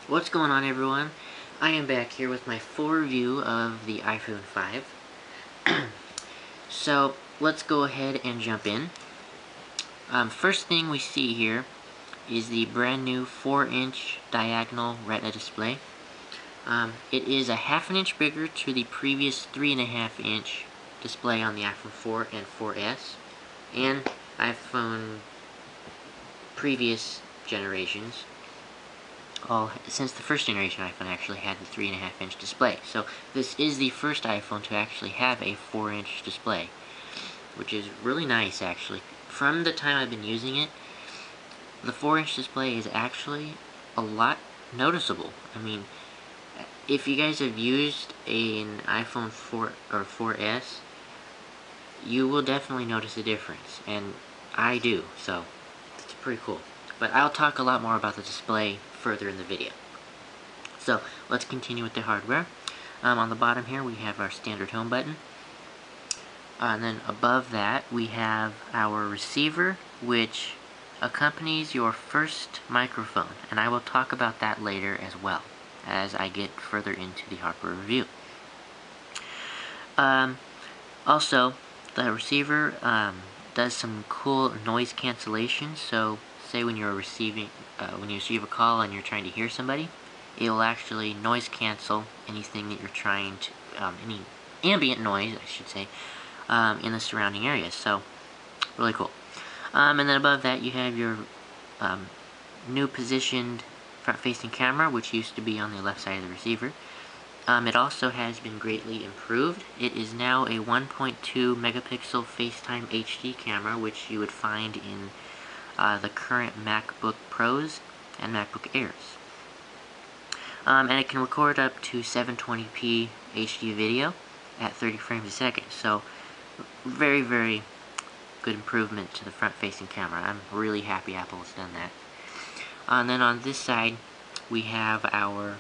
What's going on, everyone? I am back here with my full review of the iPhone 5. So let's go ahead and jump in. First thing we see here is the brand new 4-inch diagonal Retina display. It is a half an inch bigger to the previous 3.5-inch display on the iPhone 4 and 4S and iPhone previous generations. Since the first generation iPhone actually had the 3.5-inch display. So this is the first iPhone to actually have a 4-inch display, which is really nice actually. From the time I've been using it, the 4-inch display is actually a lot noticeable. I mean, if you guys have used an iPhone 4 or 4S, you will definitely notice a difference, and I do, so it's pretty cool. But I'll talk a lot more about the display further in the video. So let's continue with the hardware. On the bottom here we have our standard home button. And then above that we have our receiver, which accompanies your first microphone. And I will talk about that later as well, as I get further into the hardware review. Also, the receiver does some cool noise cancellation. So say when you're receiving, when you receive a call and you're trying to hear somebody, it will actually noise cancel anything that you're trying to, any ambient noise, I should say, in the surrounding area. So, really cool. And then above that you have your new positioned front-facing camera, which used to be on the left side of the receiver. It also has been greatly improved. It is now a 1.2 megapixel FaceTime HD camera, which you would find in the current MacBook Pros and MacBook Airs. And it can record up to 720p HD video at 30 frames a second. So, very, very good improvement to the front-facing camera. I'm really happy Apple has done that. And then on this side, we have our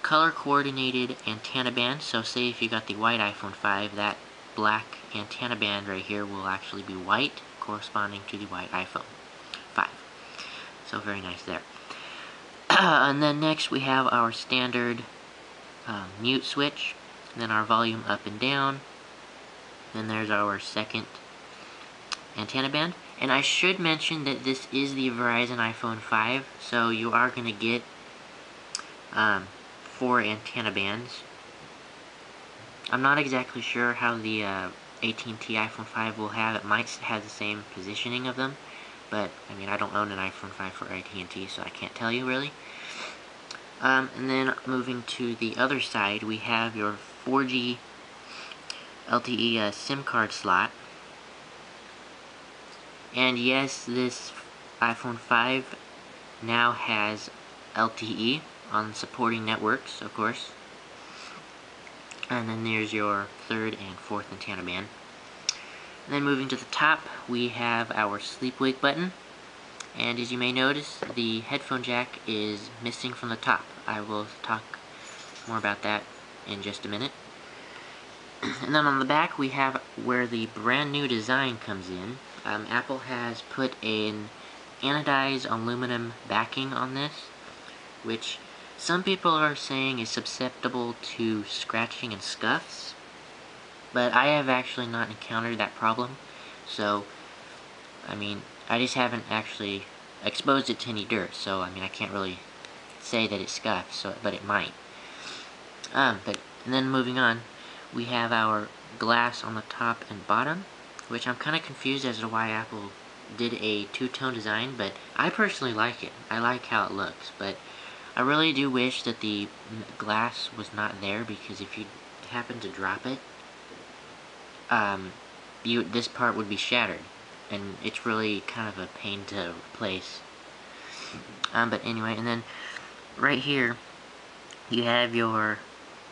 color-coordinated antenna band. So say if you got the white iPhone 5, that black antenna band right here will actually be white, corresponding to the white iPhone 5. So very nice there. And then next we have our standard mute switch, then our volume up and down, then there's our second antenna band. And I should mention that this is the Verizon iPhone 5, so you are going to get 4 antenna bands. I'm not exactly sure how the AT&T iPhone 5 will have. It might have the same positioning of them, but I mean, I don't own an iPhone 5 for AT&T, so I can't tell you really. And then moving to the other side, we have your 4G LTE SIM card slot. And yes, this iPhone 5 now has LTE on supporting networks, of course. And then there's your third and fourth antenna band. And then moving to the top, we have our sleep-wake button. And as you may notice, the headphone jack is missing from the top. I will talk more about that in just a minute. And then on the back, we have where the brand new design comes in. Apple has put an anodized aluminum backing on this, which some people are saying is susceptible to scratching and scuffs, but I have actually not encountered that problem. So, I mean, I just haven't actually exposed it to any dirt, so I mean, I can't really say that it scuffs, so, but it might. And then moving on, we have our glass on the top and bottom, which I'm kind of confused as to why Apple did a two-tone design, but I personally like it. I like how it looks, but I really do wish that the glass was not there, because if you happen to drop it, this part would be shattered, and it's really kind of a pain to replace. But anyway, and then right here, you have your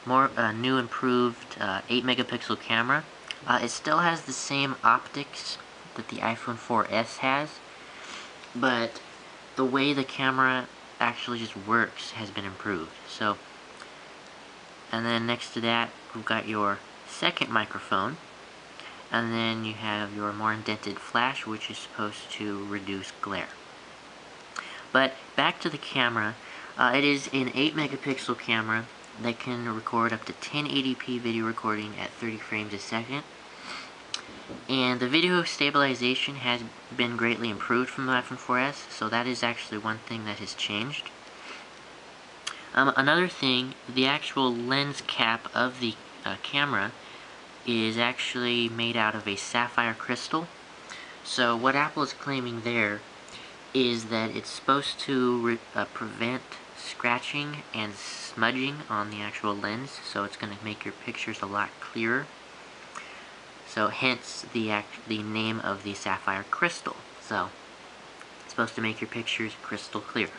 more new improved 8 megapixel camera. It still has the same optics that the iPhone 4S has, but the way the camera actually just works has been improved. So, and then next to that, we've got your second microphone, and then you have your more indented flash, which is supposed to reduce glare. But back to the camera, It is an 8 megapixel camera that can record up to 1080p video recording at 30 frames a second. And the video stabilization has been greatly improved from the iPhone 4S, so that is actually one thing that has changed. Another thing, the actual lens cap of the camera is actually made out of a sapphire crystal. So what Apple is claiming there is that it's supposed to prevent scratching and smudging on the actual lens, so it's going to make your pictures a lot clearer. So hence the name of the sapphire crystal. So it's supposed to make your pictures crystal clear.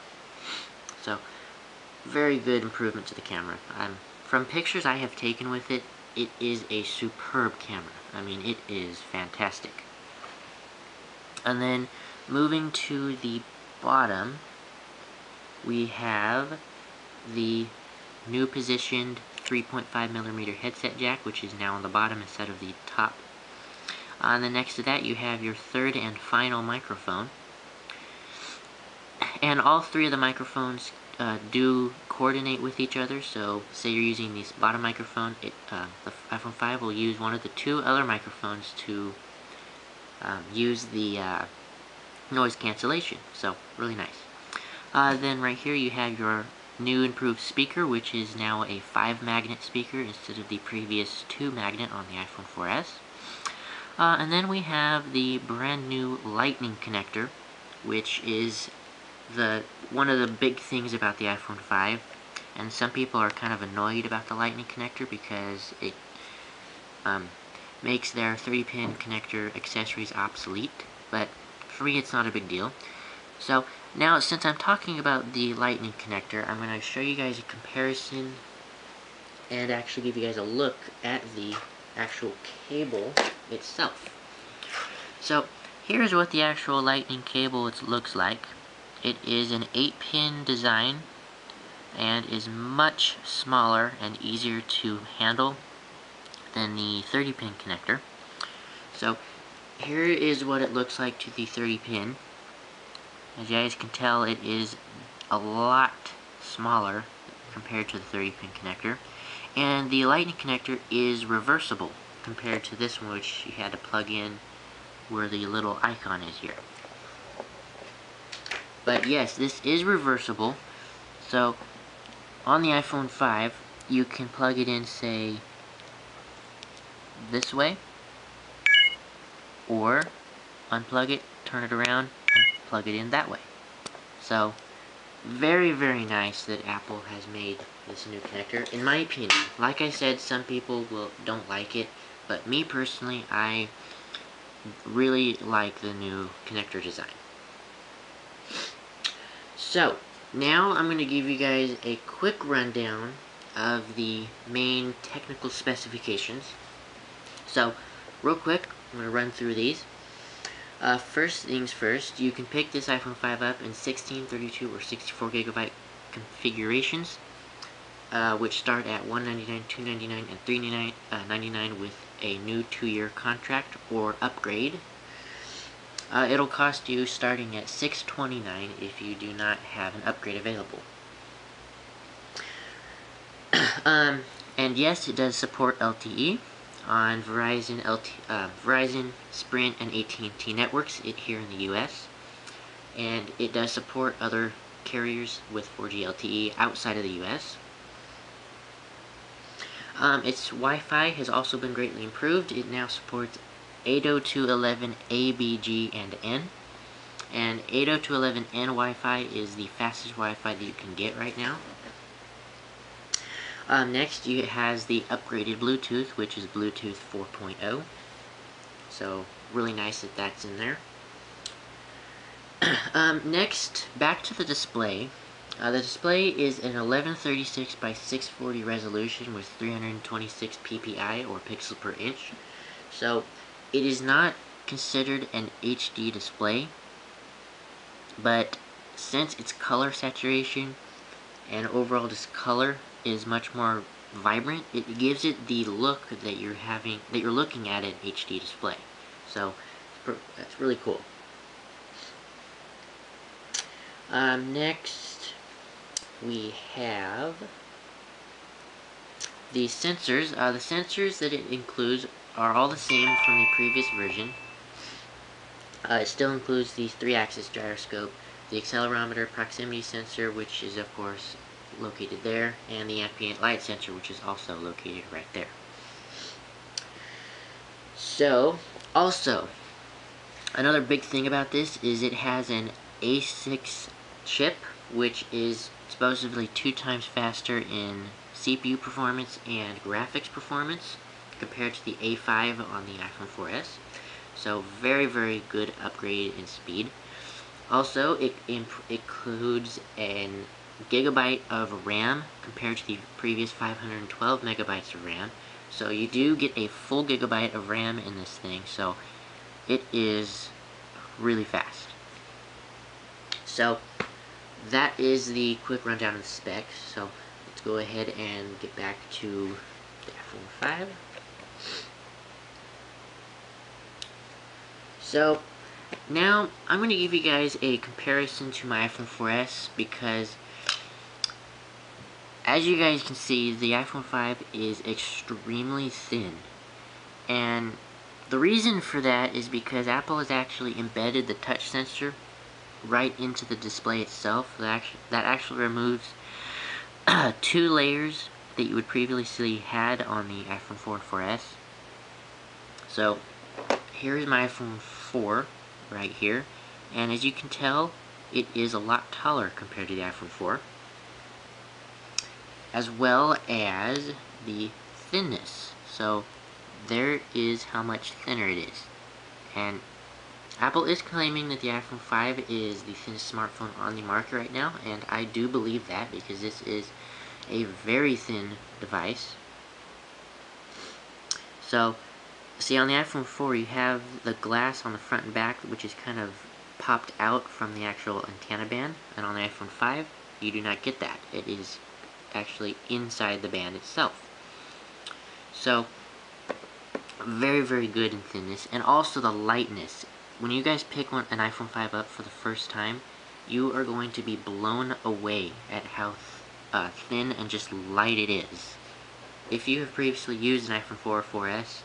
So very good improvement to the camera. From pictures I have taken with it, it is a superb camera. I mean, it is fantastic. And then moving to the bottom, we have the new positioned 3.5mm headset jack, which is now on the bottom instead of the top. And then next to that, you have your third and final microphone. And all three of the microphones do coordinate with each other. So say you're using this bottom microphone, the iPhone 5 will use one of the two other microphones to use the noise cancellation. So really nice. Then right here you have your new improved speaker, which is now a 5-magnet speaker instead of the previous 2-magnet on the iPhone 4S. And then we have the brand new lightning connector, which is one of the big things about the iPhone 5, and some people are kind of annoyed about the lightning connector because it makes their 30-pin connector accessories obsolete, but for me it's not a big deal. So now, since I'm talking about the lightning connector, I'm going to show you guys a comparison and actually give you guys a look at the actual cable itself. So here's what the actual lightning cable looks like. It is an 8-pin design and is much smaller and easier to handle than the 30-pin connector. So here is what it looks like to the 30-pin. As you guys can tell, it is a lot smaller compared to the 30-pin connector. And the lightning connector is reversible compared to this one, which you had to plug in where the little icon is here. But yes, this is reversible. So on the iPhone 5, you can plug it in, say, this way, or unplug it, turn it around, and plug it in that way. So very, very nice that Apple has made this new connector, in my opinion. Like I said, some people don't like it, but me personally, I really like the new connector design. So now I'm going to give you guys a quick rundown of the main technical specifications. So real quick, I'm going to run through these. First things first, you can pick this iPhone 5 up in 16, 32, or 64 gigabyte configurations, which start at $199, $299, and $399 with a new 2-year contract or upgrade. It'll cost you starting at $629 if you do not have an upgrade available. And yes, it does support LTE on Verizon, Sprint, and AT&T networks here in the US. And it does support other carriers with 4G LTE outside of the US. Its Wi-Fi has also been greatly improved. It now supports 802.11a, b, g, and n. And 802.11n Wi-Fi is the fastest Wi-Fi that you can get right now. Next, it has the upgraded Bluetooth, which is Bluetooth 4.0. So, really nice that that's in there. Next, back to the display. The display is an 1136 by 640 resolution with 326 ppi, or pixels per inch. So, it is not considered an HD display, but since its color saturation and overall this color is much more vibrant, it gives it the look that you're looking at an HD display. So that's really cool. Next, we have the sensors. The sensors that it includes are all the same from the previous version. It still includes the 3-axis gyroscope, the accelerometer proximity sensor, which is of course located there, and the ambient light sensor, which is also located right there. So, also, another big thing about this is it has an A6 chip, which is supposedly 2 times faster in CPU performance and graphics performance compared to the A5 on the iPhone 4S. So very, very good upgrade in speed. Also, it includes an gigabyte of RAM compared to the previous 512 megabytes of RAM. So you do get a full gigabyte of RAM in this thing, so it is really fast. So that is the quick rundown of the specs. So let's go ahead and get back to the iPhone 5. So now I'm going to give you guys a comparison to my iPhone 4S because as you guys can see, the iPhone 5 is extremely thin. And the reason for that is because Apple has actually embedded the touch sensor right into the display itself. That actually removes 2 layers that you would previously had on the iPhone 4 and 4S. So here's my iPhone 4 right here, and as you can tell, it is a lot taller compared to the iPhone 4, as well as the thinness. So there is how much thinner it is. And Apple is claiming that the iPhone 5 is the thinnest smartphone on the market right now, and I do believe that because this is a very thin device. So, see, on the iPhone 4 you have the glass on the front and back, which is kind of popped out from the actual antenna band, and on the iPhone 5 you do not get that. It is actually inside the band itself. So, very, very good in thinness, and also the lightness. When you guys pick an iPhone 5 up for the first time, you are going to be blown away at how thin and just light it is. If you have previously used an iPhone 4 or 4S,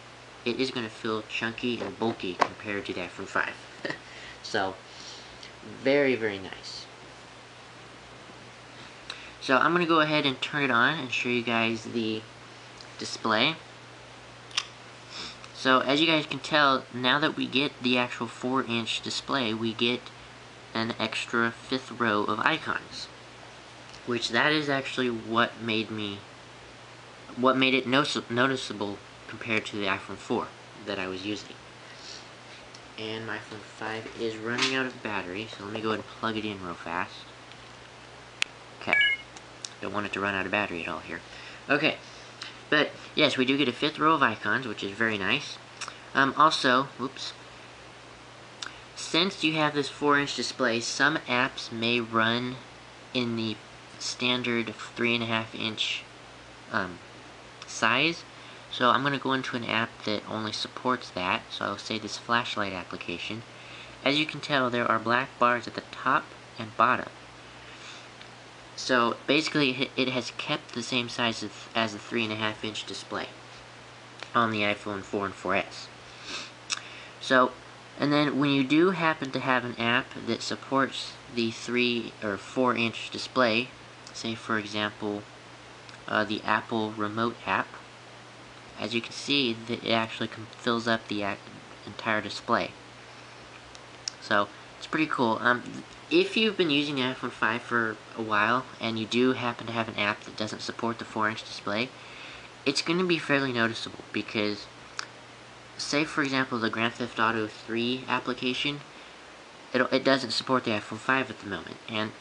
it is going to feel chunky and bulky compared to the iPhone 5. So, very, very nice. So I'm going to go ahead and turn it on and show you guys the display. So as you guys can tell, now that we get the actual 4-inch display, we get an extra 5th row of icons, which that is actually what made it noticeable compared to the iPhone 4 that I was using. And my iPhone 5 is running out of battery, so let me go ahead and plug it in real fast. Okay, don't want it to run out of battery at all here. Okay. But, yes, we do get a 5th row of icons, which is very nice. Also, whoops. Since you have this 4-inch display, some apps may run in the standard 3.5-inch size. So I'm going to go into an app that only supports that. So I'll say this flashlight application. As you can tell, there are black bars at the top and bottom. So basically it has kept the same size as the 3.5-inch display on the iPhone 4 and 4S. So, and then when you do happen to have an app that supports the 3 or 4-inch display, say for example the Apple Remote app, as you can see that it actually fills up the entire display. So it's pretty cool. If you've been using the iPhone 5 for a while, and you do happen to have an app that doesn't support the 4-inch display, it's going to be fairly noticeable, because, say for example the Grand Theft Auto 3 application, it doesn't support the iPhone 5 at the moment, and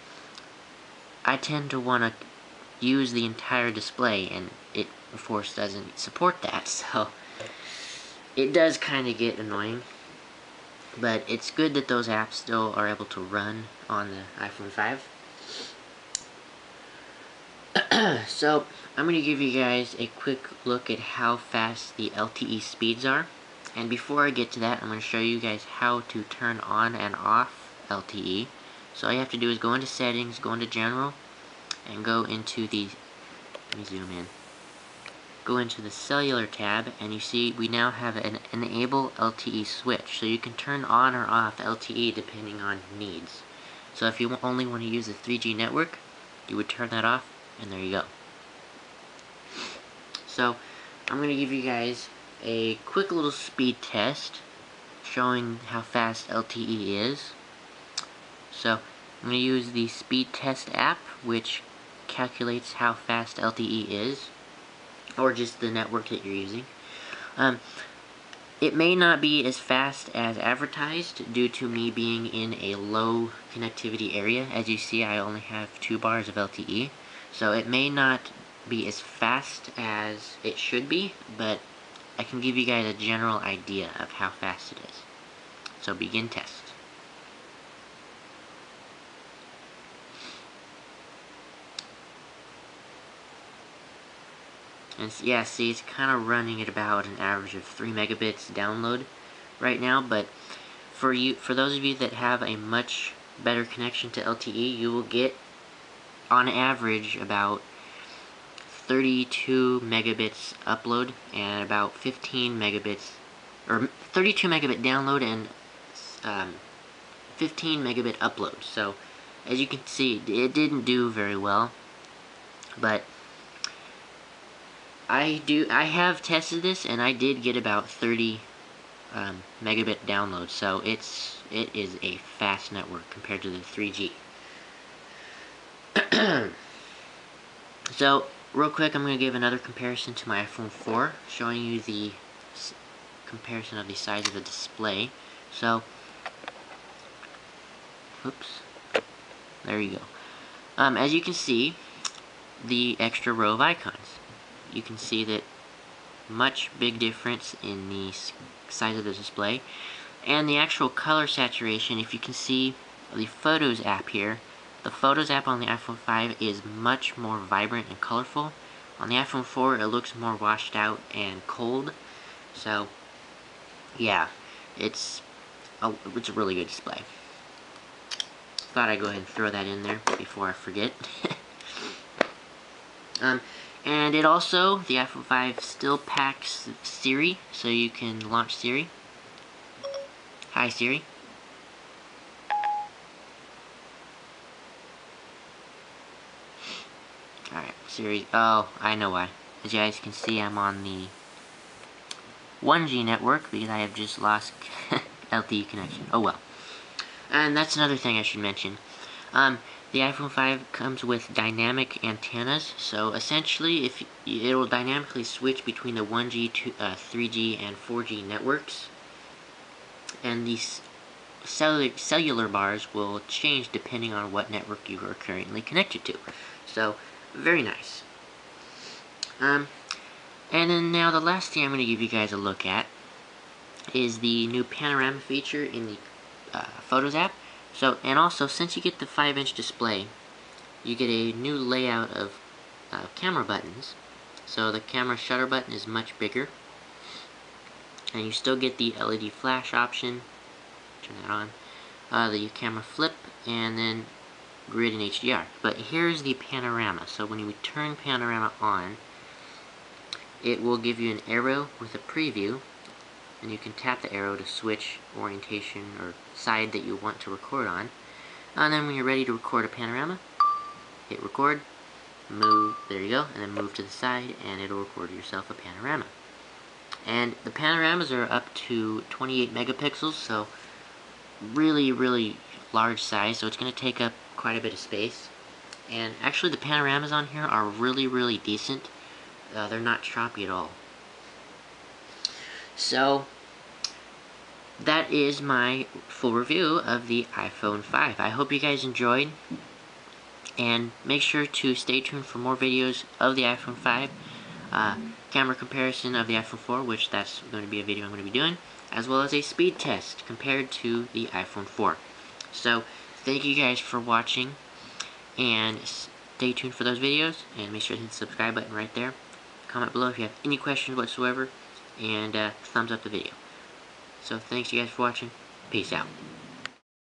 I tend to want to use the entire display, and it of course doesn't support that, so it does kind of get annoying. But it's good that those apps still are able to run on the iPhone 5. So, I'm going to give you guys a quick look at how fast the LTE speeds are. And before I get to that, I'm going to show you guys how to turn on and off LTE. So all you have to do is go into Settings, go into General, and go into the, let me zoom in, go into the cellular tab, and you see we now have an enable LTE switch, so you can turn on or off LTE depending on needs. So if you only want to use the 3G network, you would turn that off, and there you go. So I'm going to give you guys a quick little speed test showing how fast LTE is. So I'm going to use the speed test app, which calculates how fast LTE is, or just the network that you're using. It may not be as fast as advertised due to me being in a low connectivity area. As you see, I only have 2 bars of LTE, so it may not be as fast as it should be, but I can give you guys a general idea of how fast it is. So begin test. And yeah, see, it's kind of running at about an average of 3 megabits download right now, but for those of you that have a much better connection to LTE, you will get on average about 32 megabits upload and about 15 megabits, or 32 megabit download and 15 megabit upload. So as you can see, it didn't do very well, but I have tested this, and I did get about 30 megabit download, so it is a fast network compared to the 3G. So real quick, I'm going to give another comparison to my iPhone 4, showing you the comparison of the size of the display. So, oops, there you go. As you can see, the extra row of icons, you can see that much big difference in the size of the display, and the actual color saturation. If you can see the Photos app here, the Photos app on the iPhone 5 is much more vibrant and colorful. On the iPhone 4, it looks more washed out and cold. So yeah, it's a really good display. Thought I'd go ahead and throw that in there before I forget. And it also, the iPhone 5 still packs Siri, so you can launch Siri. Hi Siri. Alright, Siri, oh, I know why. As you guys can see, I'm on the 1G network because I have just lost LTE connection. Oh well. And that's another thing I should mention. The iPhone 5 comes with dynamic antennas, so essentially it will dynamically switch between the 1G, 3G, and 4G networks, and these cellular bars will change depending on what network you are currently connected to. So, very nice. And then now the last thing I'm going to give you guys a look at is the new panorama feature in the Photos app. So, and also, since you get the 5-inch display, you get a new layout of camera buttons. So the camera shutter button is much bigger, and you still get the LED flash option. Turn that on. The camera flip, and then grid and HDR. But here's the panorama. So when you turn panorama on, it will give you an arrow with a preview, and you can tap the arrow to switch orientation or side that you want to record on. And then when you're ready to record a panorama, hit record, move, there you go, and then move to the side, and it'll record yourself a panorama. And the panoramas are up to 28 megapixels, so really large size, so it's going to take up quite a bit of space. And actually the panoramas on here are really decent. They're not choppy at all. So that is my full review of the iPhone 5. I hope you guys enjoyed, and make sure to stay tuned for more videos of the iPhone 5, camera comparison of the iPhone 4, which that's going to be a video I'm going to be doing, as well as a speed test compared to the iPhone 4. So thank you guys for watching, and stay tuned for those videos, and make sure to hit the subscribe button right there. Comment below if you have any questions whatsoever, and thumbs up the video. So thanks you guys for watching. Peace out.